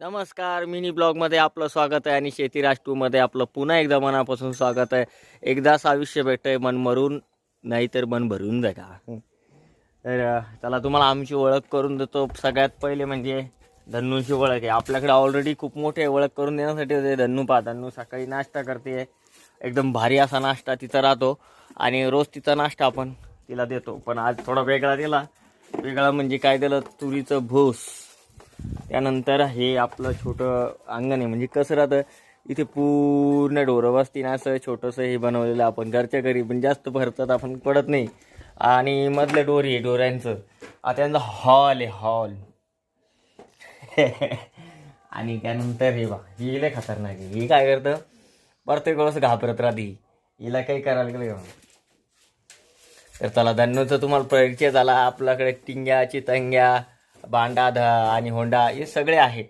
नमस्कार, मिनी ब्लॉगमध्ये आपलं स्वागत आहे आणि शेती राष्ट्र मध्ये आपलं पुन्हा एकदा मनापासून स्वागत आहे. एकदाच आयुष्य भेटतंय, मन मरून नाही तर मन भरून जगा. तर चला तुम्हाला आमची ओळख करून देतो. सगळ्यात पहिले म्हणजे धन्नूची ओळख आहे. आपल्याकडे ऑलरेडी खूप मोठे ओळख करून देण्यासाठी होते. धन्नू सकाळी नाश्ता करते, एकदम भारी असा नाश्ता तिथं राहतो आणि रोज तिचा नाश्ता आपण तिला देतो. पण आज थोडा वेगळा दिला. वेगळा म्हणजे काय दिलं, तुरीचं भूस. त्यानंतर हे आपलं छोटं अंगण आहे. म्हणजे कसं राहतं, इथे पूर्ण ढोरं बसतील असं छोटंसं हे बनवलेलं आपण घरच्या घरी, पण जास्त भरतात आपण पडत नाही. आणि मधलं डोरी आहे डोऱ्यांचं, त्यांचा हॉल आहे हॉल. आणि त्यानंतर हे बा, ही लय खतरनाक आहे. ही काय करतं, प्रत्येक वेळेस घाबरत राहते. हिला काही करायला गेलं. तर चला, धन्नूचं तुम्हाला परिचय झाला. आपल्याकडे टिंग्या, चितंग्या, बांडा आणि होंडा हे सगळे आहे.